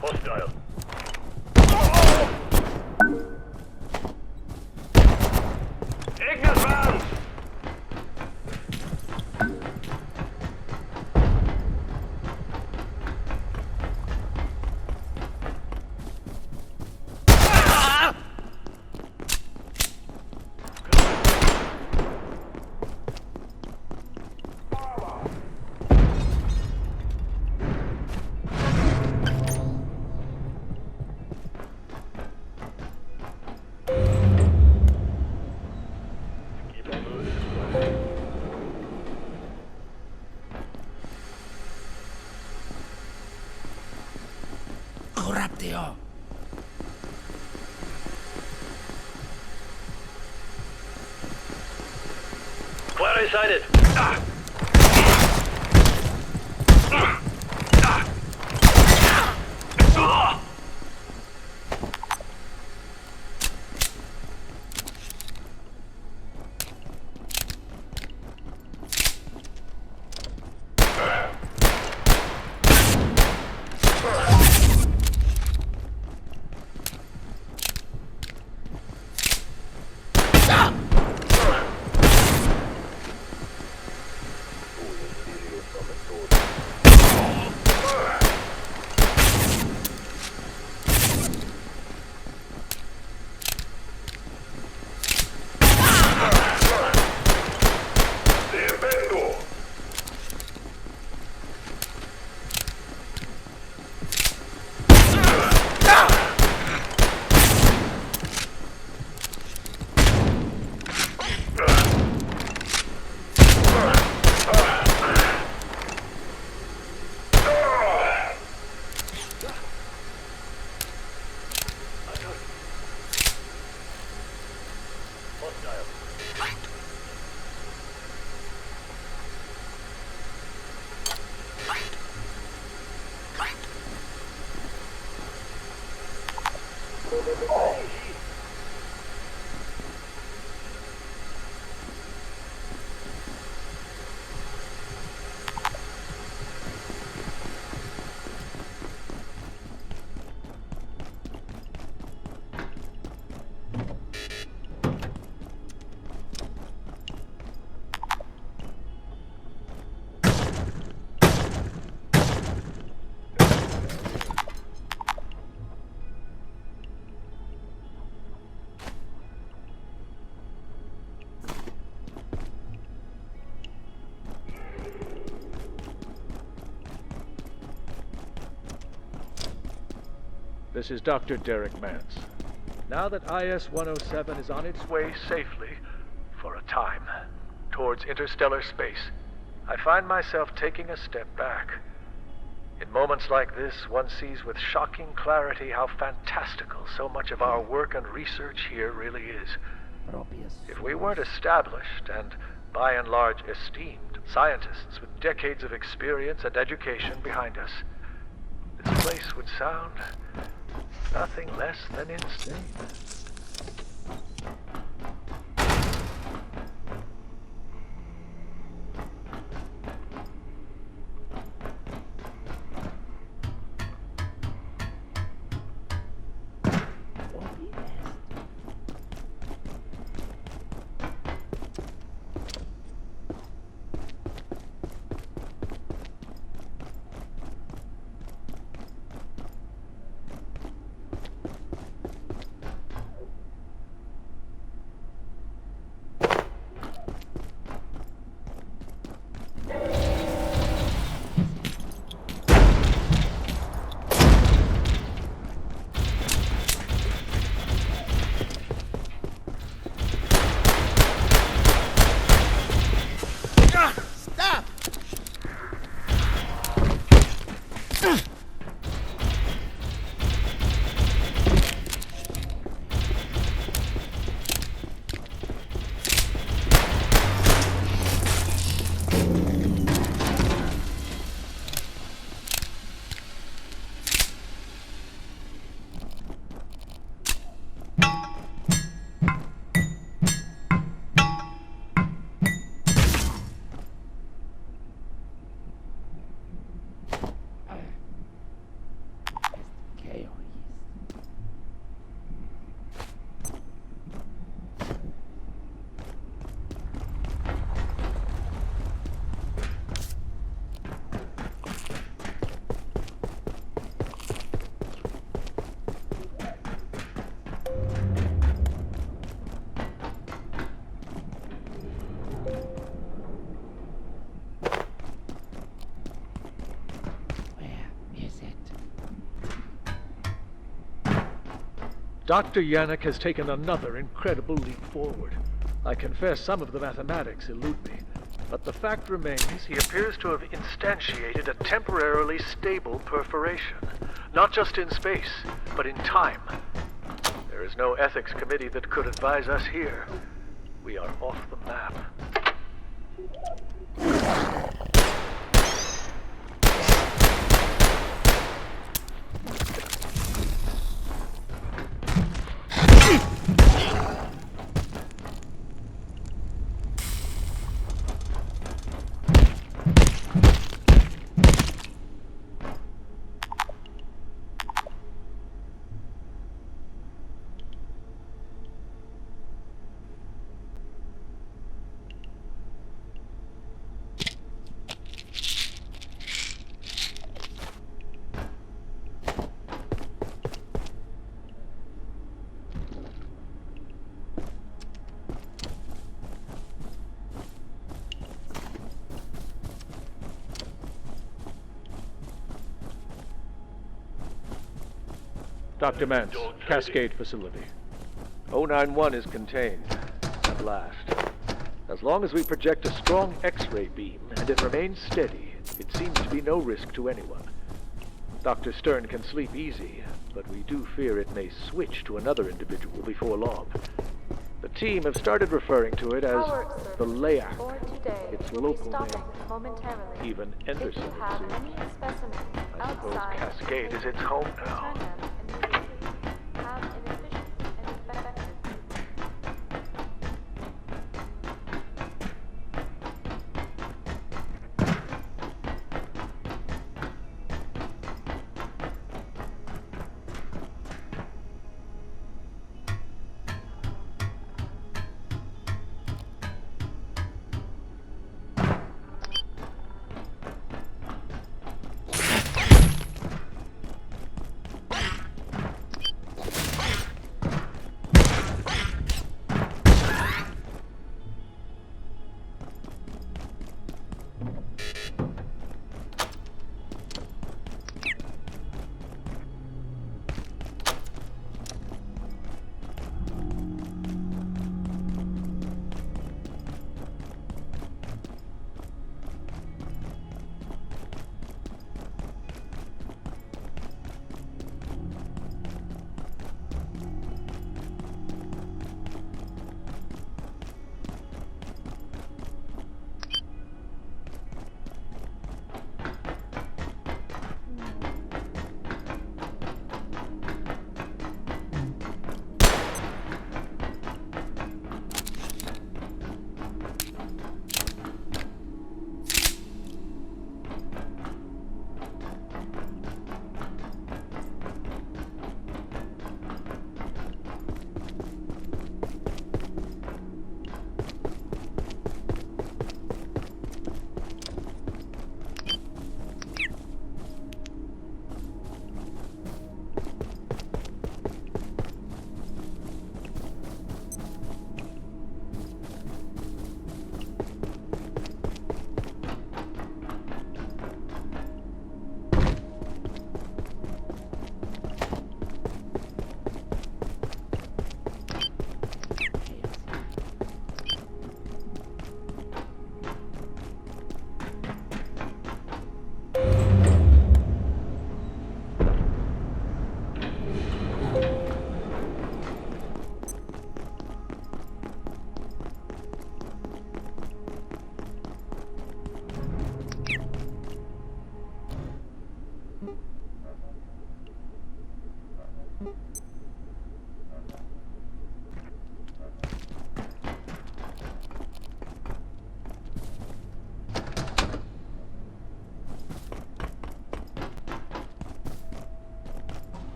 Hostile. Ignis Vans! Corruptio. Quarry sighted. This is Dr. Derek Mance. Now that IS-107 is on its way safely, for a time, towards interstellar space, I find myself taking a step back. In moments like this, one sees with shocking clarity how fantastical so much of our work and research here really is. If we weren't established and, by and large, esteemed scientists with decades of experience and education behind us, this place would sound nothing less than insane. Dr. Yannick has taken another incredible leap forward. I confess some of the mathematics elude me, but the fact remains he appears to have instantiated a temporarily stable perforation, not just in space, but in time. There is no ethics committee that could advise us here. We are off the map. Dr. Mance, Cascade Facility. 091 is contained, at last. As long as we project a strong X-ray beam and it remains steady, it seems to be no risk to anyone. Dr. Stern can sleep easy, but we do fear it may switch to another individual before long. The team have started referring to it as the Layak. Its local name. Even Anderson insists. I suppose Cascade is its home now.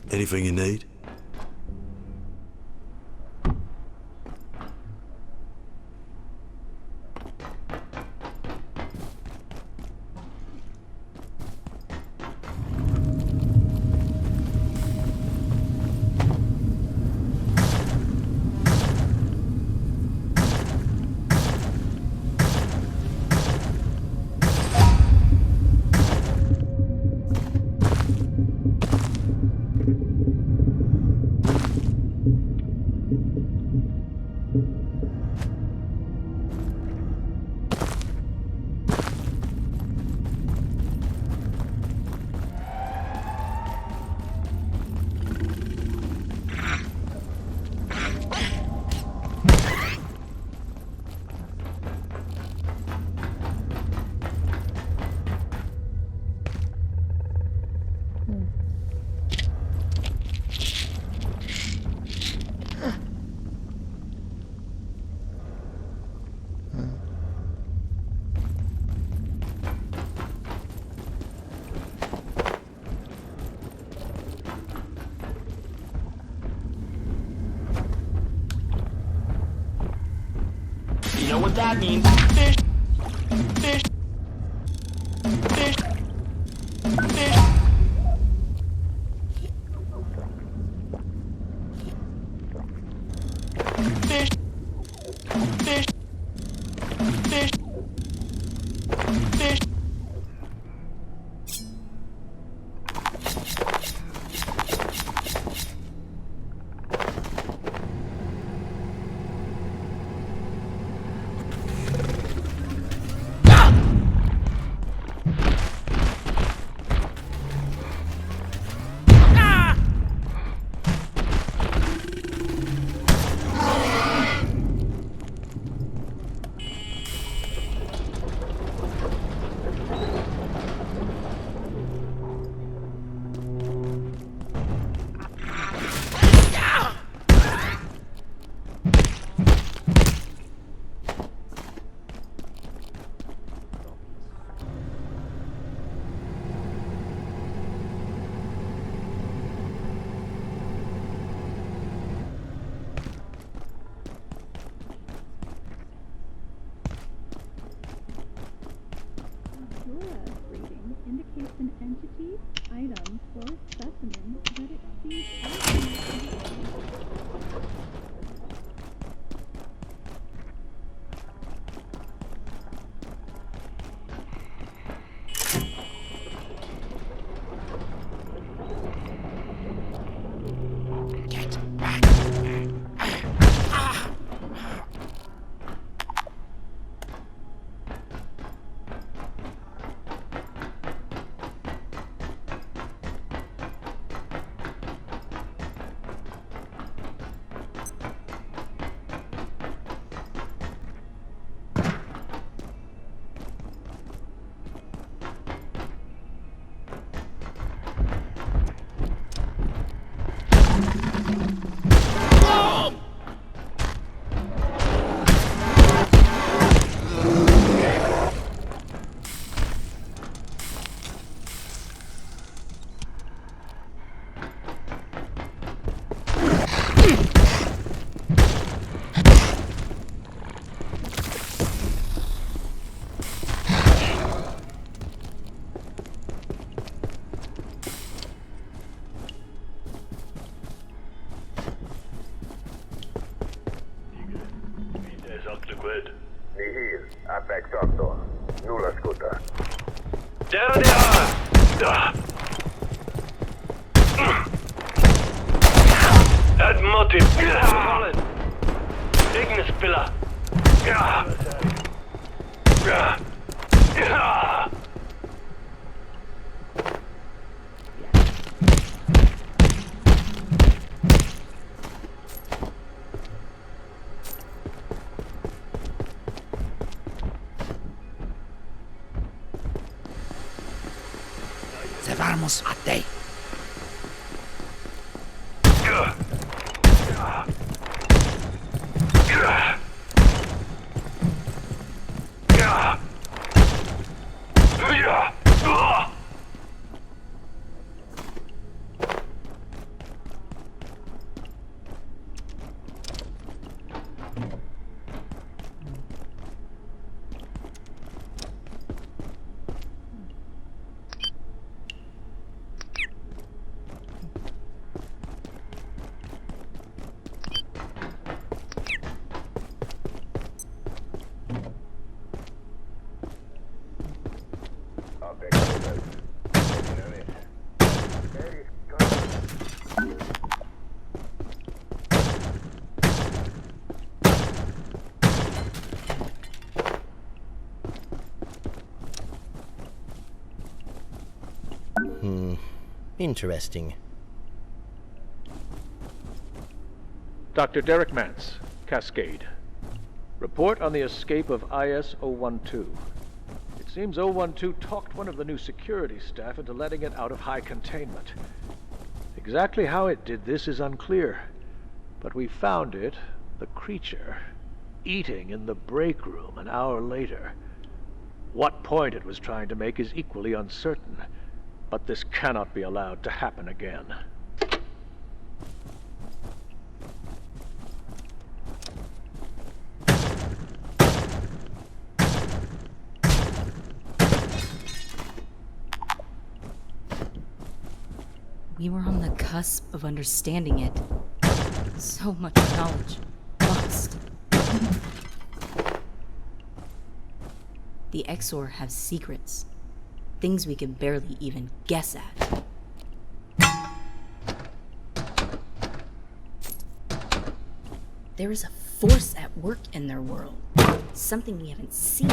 Anything you need? You know what that means? Fish. Fish. Fish. Fish. Fish. Fish. Fish. Fish. Rating indicates an entity, item, or specimen that exceeds Liquid. Nihil, Abiotic Factor. Nulla scuta. There they are! That motive. Solid. Ignis pillar. Vamos a ti. Interesting. Dr. Derek Mance, Cascade. Report on the escape of IS-012. It seems 012 talked one of the new security staff into letting it out of high containment. Exactly how it did this is unclear, but we found it, the creature, eating in the break room an hour later. What point it was trying to make is equally uncertain, but this cannot be allowed to happen again. We were on the cusp of understanding it. So much knowledge lost. The Exor have secrets. Things we can barely even guess at. There is a force at work in their world. Something we haven't seen.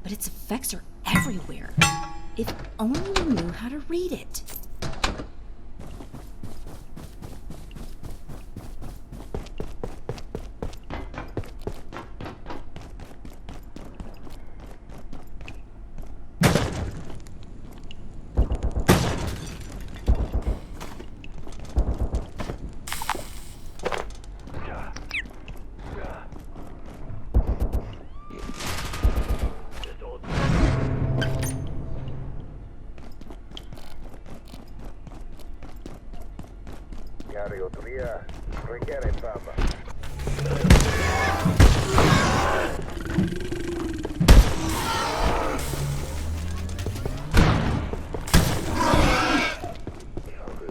But its effects are everywhere. If only we knew how to read it. Carrioteria requiere papa.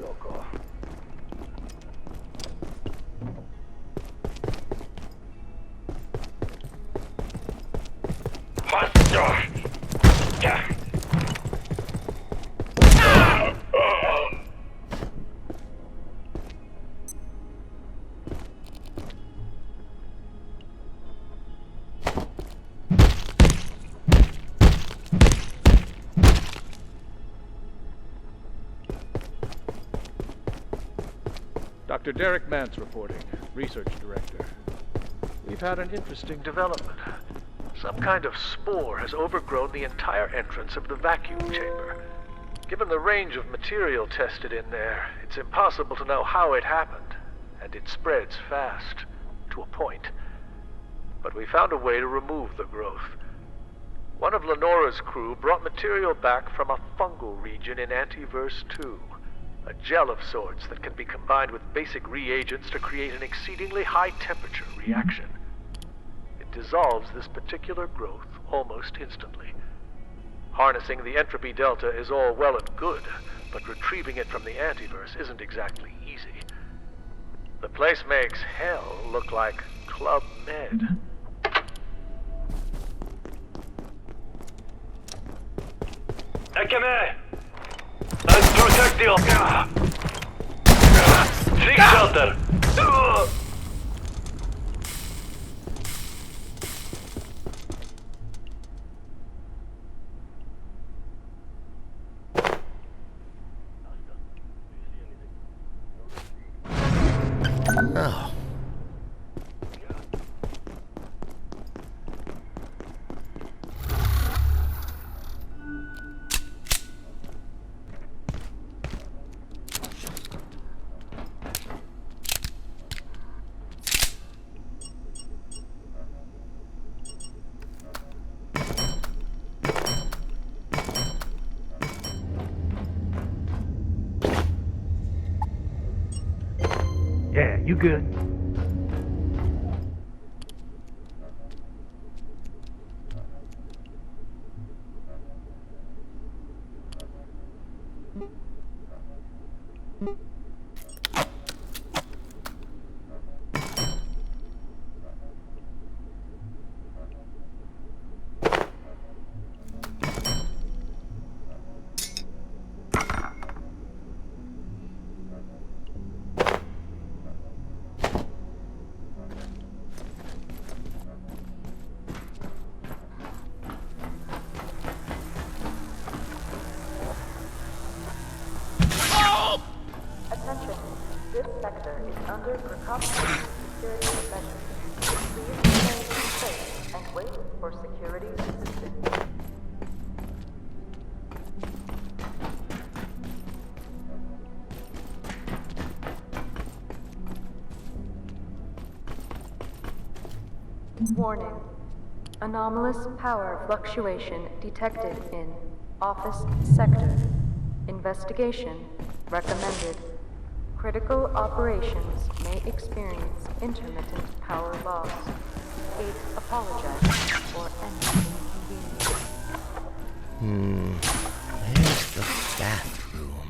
Loco. Dr. Derek Mance reporting, Research Director. We've had an interesting development. Some kind of spore has overgrown the entire entrance of the vacuum chamber. Given the range of material tested in there, it's impossible to know how it happened, and it spreads fast, to a point. But we found a way to remove the growth. One of Lenora's crew brought material back from a fungal region in Antiverse 2. A gel of sorts that can be combined with basic reagents to create an exceedingly high-temperature reaction. It dissolves this particular growth almost instantly. Harnessing the entropy delta is all well and good, but retrieving it from the antiverse isn't exactly easy. The place makes hell look like Club Med. Ekame! Let's protect the seek shelter! Oh. Yeah, you good? Attention, this sector is under precautionary security measures. Please remain safe and wait for security assistance. Warning. Anomalous power fluctuation detected in office sector. Investigation recommended. Critical operations may experience intermittent power loss. Gate apologizes for any inconvenience. Where's the bathroom?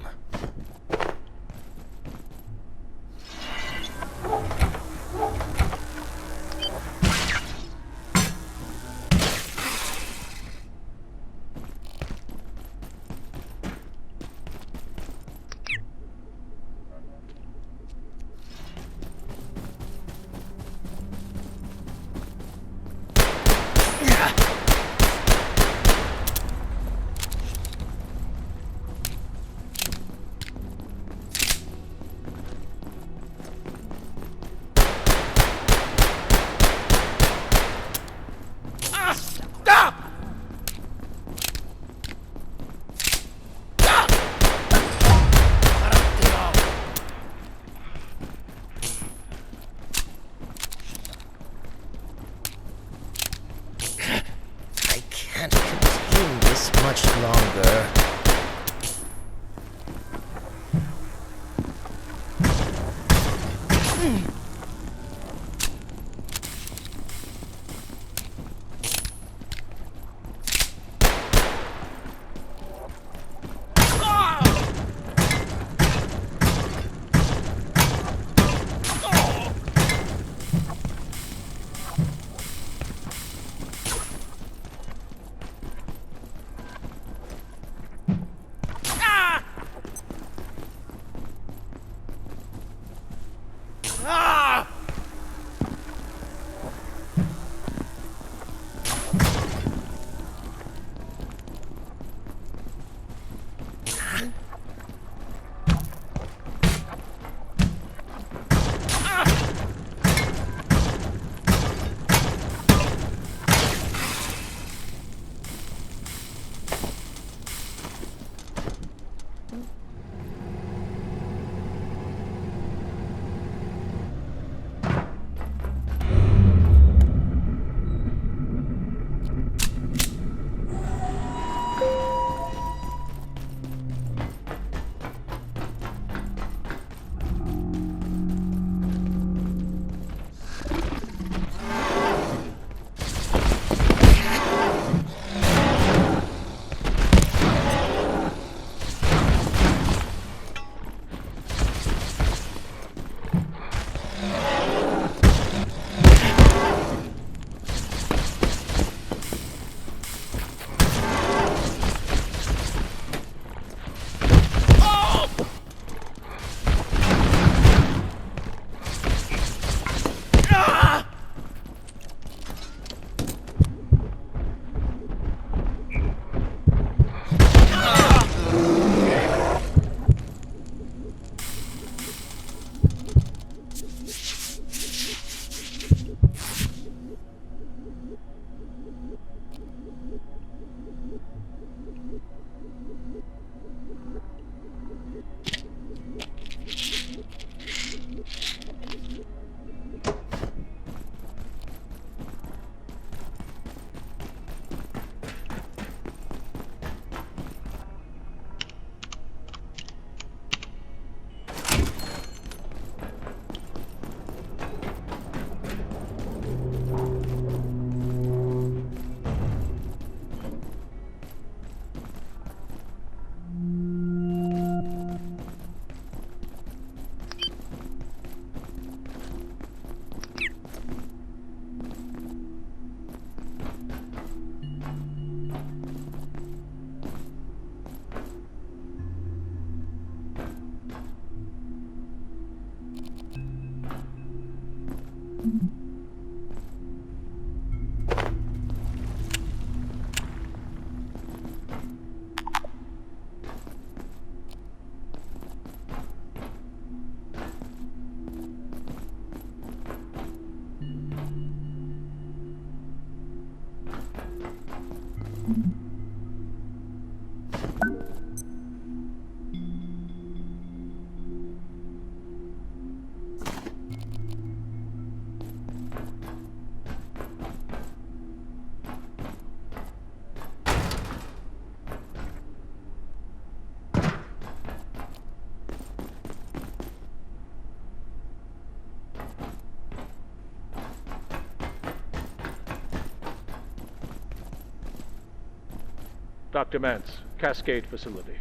Dr. Mance, Cascade Facility.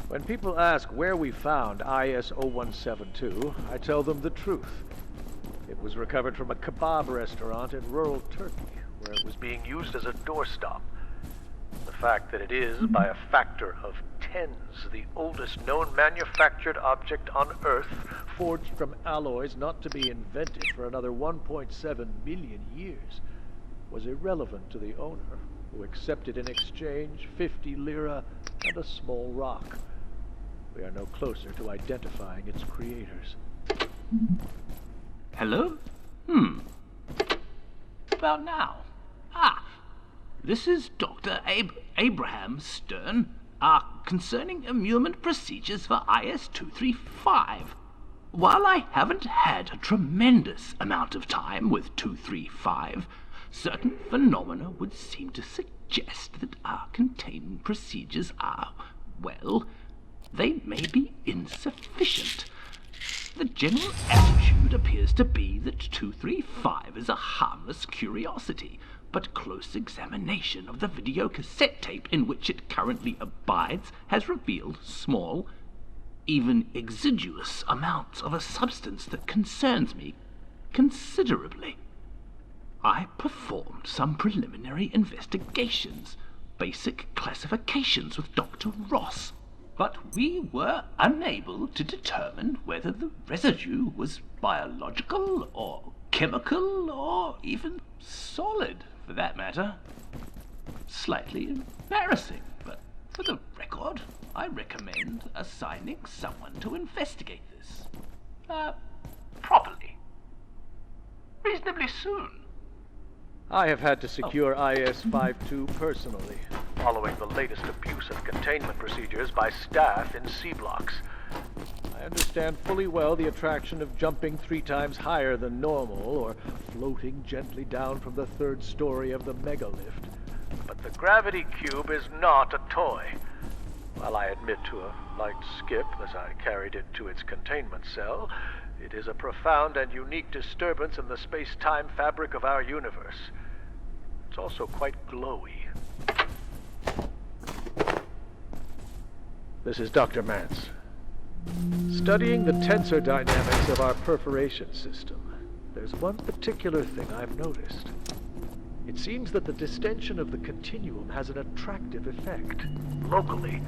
When people ask where we found IS-0172, I tell them the truth. It was recovered from a kebab restaurant in rural Turkey, where it was being used as a doorstop. The fact that it is, by a factor of tens, the oldest known manufactured object on Earth, forged from alloys not to be invented for another 1.7 million years, was irrelevant to the owner, who accepted in exchange 50 lira and a small rock. We are no closer to identifying its creators. Hello? About now. This is Dr. Abraham Stern, concerning immune procedures for IS-235. While I haven't had a tremendous amount of time with 235, certain phenomena would seem to suggest that our containment procedures are, well, they may be insufficient. The general attitude appears to be that 235 is a harmless curiosity, but close examination of the videocassette tape in which it currently abides has revealed small, even exiguous amounts of a substance that concerns me considerably. I performed some preliminary investigations, basic classifications with Dr. Ross, but we were unable to determine whether the residue was biological or chemical or even solid, for that matter. Slightly embarrassing, but for the record, I recommend assigning someone to investigate this. Properly. Reasonably soon. I have had to secure IS-52 personally, following the latest abuse of containment procedures by staff in C-blocks. I understand fully well the attraction of jumping 3 times higher than normal, or floating gently down from the 3rd story of the megalift. But the gravity cube is not a toy. While I admit to a light skip as I carried it to its containment cell, it is a profound and unique disturbance in the space-time fabric of our universe. It's also quite glowy. This is Dr. Mance. Studying the tensor dynamics of our perforation system, there's one particular thing I've noticed. It seems that the distension of the continuum has an attractive effect, locally.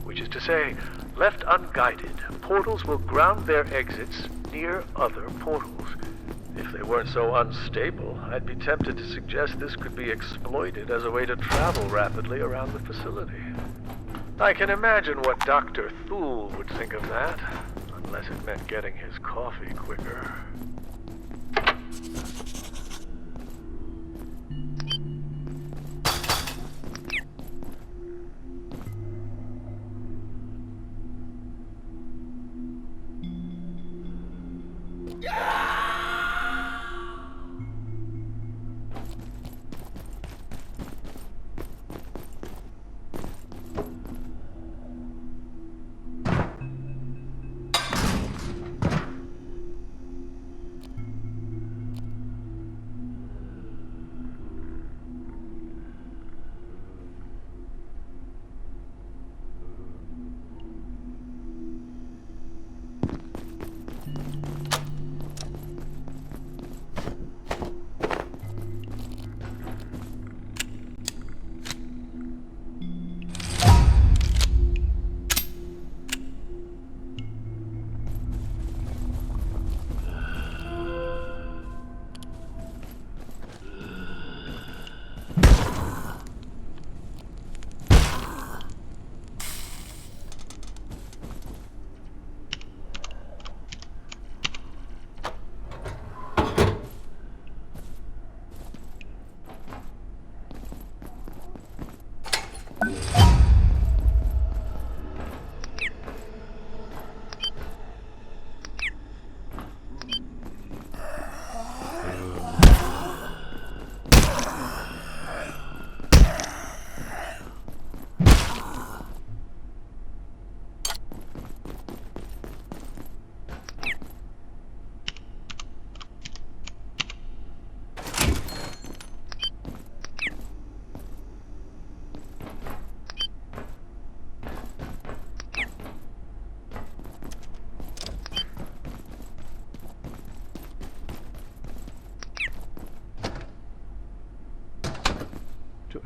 Which is to say, left unguided, portals will ground their exits near other portals. If they weren't so unstable, I'd be tempted to suggest this could be exploited as a way to travel rapidly around the facility. I can imagine what Dr. Thule would think of that, unless it meant getting his coffee quicker.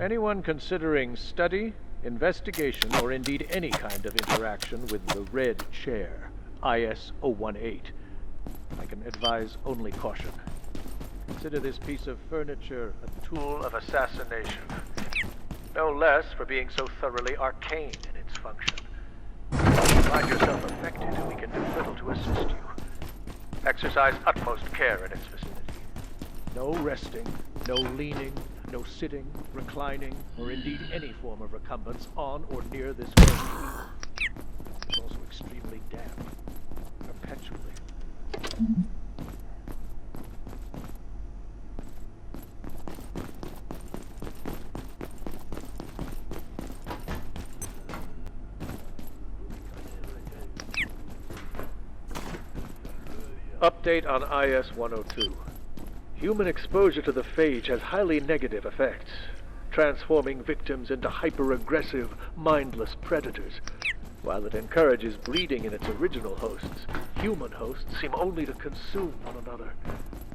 Anyone considering study, investigation, or indeed any kind of interaction with the Red Chair, IS-018, I can advise only caution. Consider this piece of furniture a tool of assassination. No less for being so thoroughly arcane in its function. If you find yourself affected, we can do little to assist you. Exercise utmost care in its vicinity. No resting, no leaning, no sitting, reclining, or indeed any form of recumbence on or near this furniture. It's also extremely damp, perpetually. Update on IS-102. Human exposure to the phage has highly negative effects, transforming victims into hyper-aggressive, mindless predators. While it encourages breeding in its original hosts, human hosts seem only to consume one another.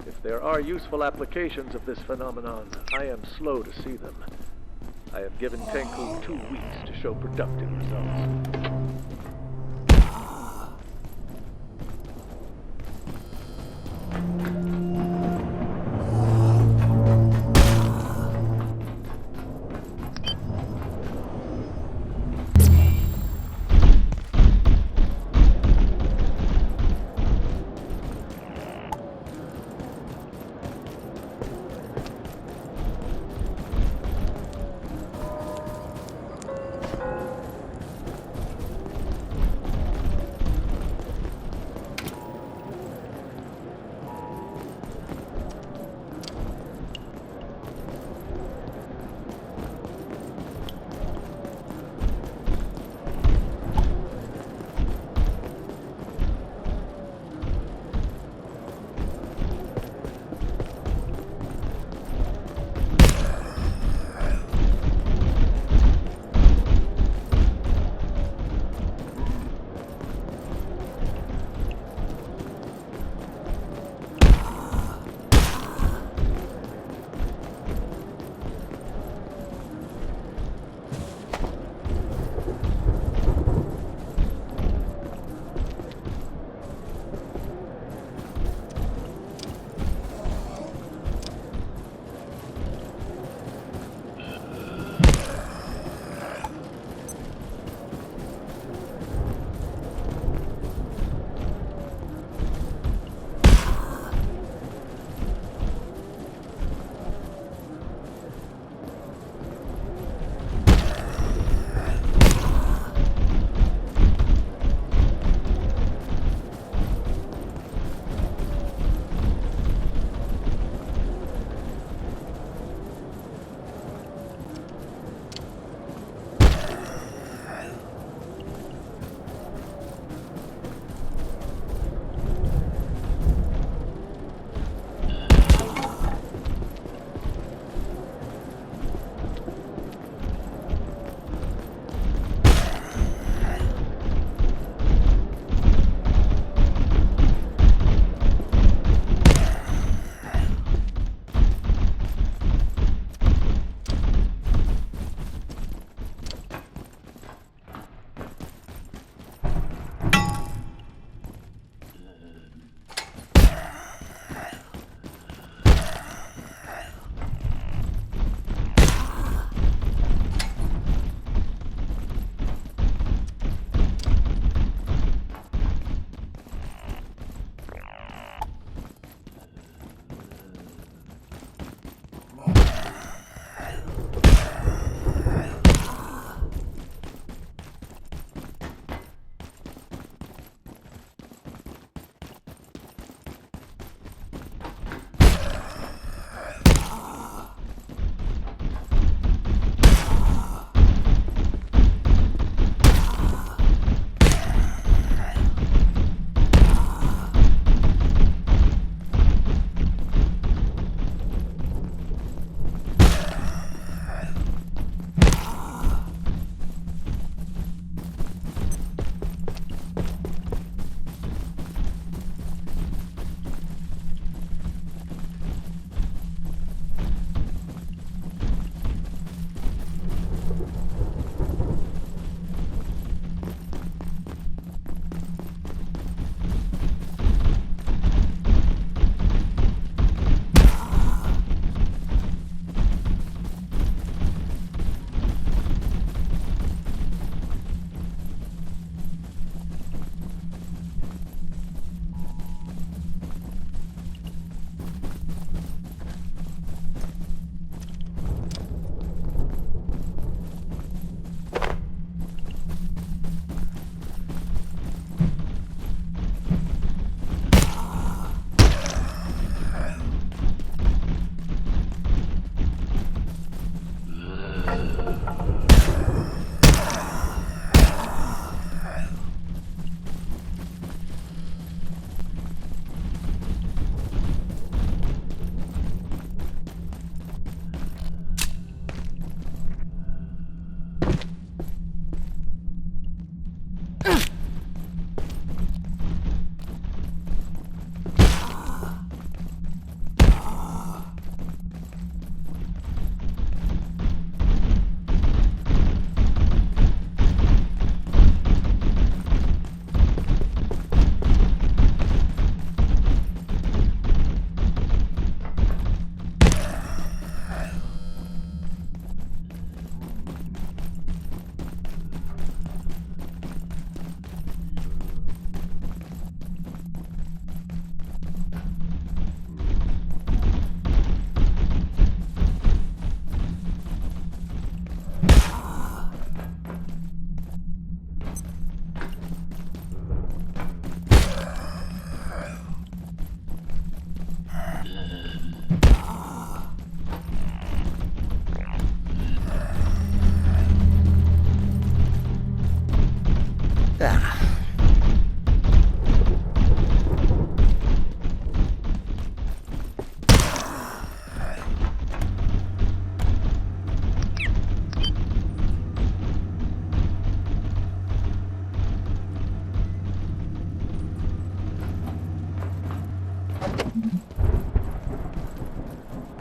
If there are useful applications of this phenomenon, I am slow to see them. I have given Tenku 2 weeks to show productive results.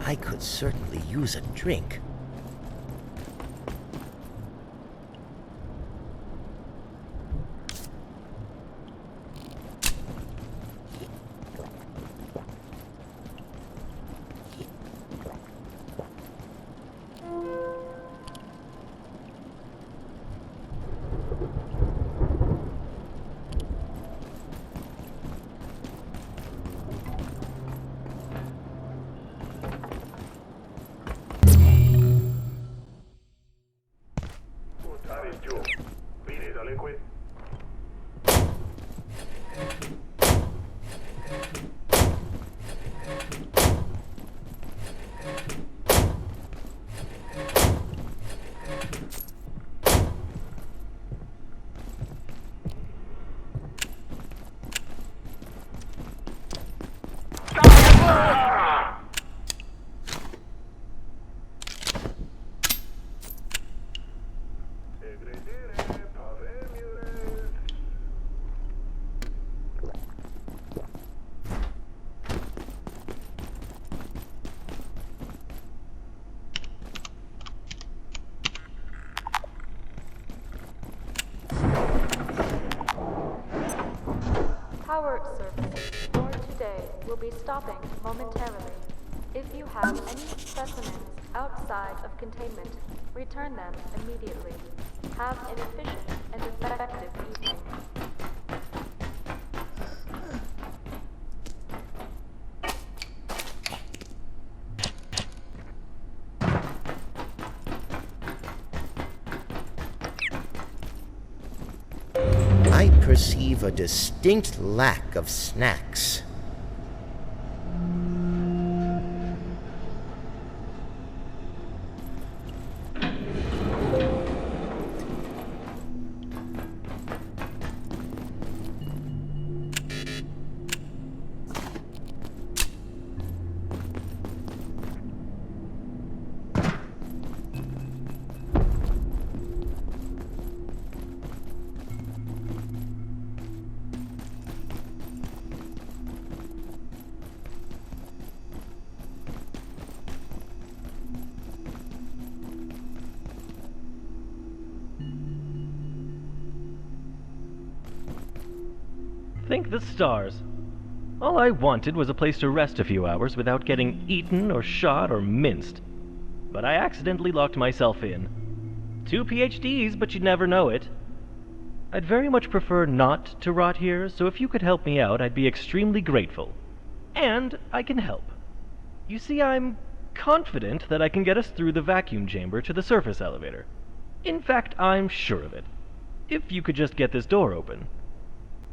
I could certainly use a drink. That is Joe. Beat it, delinquent. Power services for today will be stopping momentarily. If you have any specimens outside of containment, return them immediately. Have an efficient and effective evening. I perceive a distinct lack of snacks. Thank the stars. All I wanted was a place to rest a few hours without getting eaten or shot or minced. But I accidentally locked myself in. 2 PhDs, but you'd never know it. I'd very much prefer not to rot here, so if you could help me out, I'd be extremely grateful. And I can help. You see, I'm confident that I can get us through the vacuum chamber to the surface elevator. In fact, I'm sure of it. If you could just get this door open.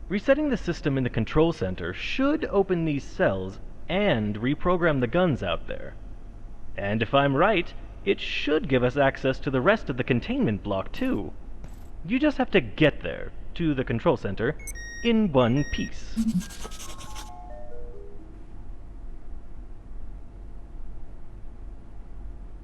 Resetting the system in the control center should open these cells and reprogram the guns out there. And if I'm right, it should give us access to the rest of the containment block too. You just have to get there, to the control center, in one piece.